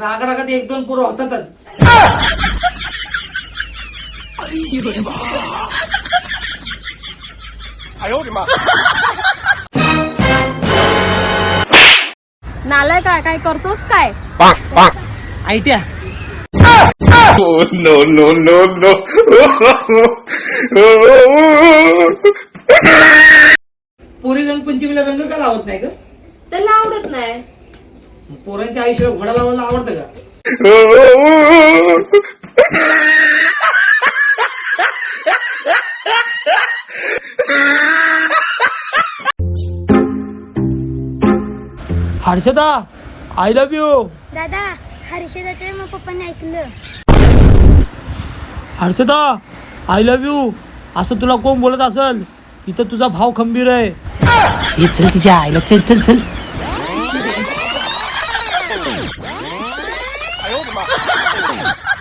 राग रागात एक दोन पोरं होतातच. नालाय काय करतोस काय? आयट्या no, no, no, no. पोरी रंगपंचमीला रंग का लावत नाही का? त्याला आवडत नाही. पोरांच्या आयुष्याला घोडा लावायला आवडतं का? Harshada I love you. दादा हर्षदाचे मग पप्पांनी ऐकलं. हर्षदा आय लव्ह यू असं तुला कोण बोलत असेल? इथं तुझा भाव खंबीर आहे. हे चल तिच्या आईला, चल चल चल.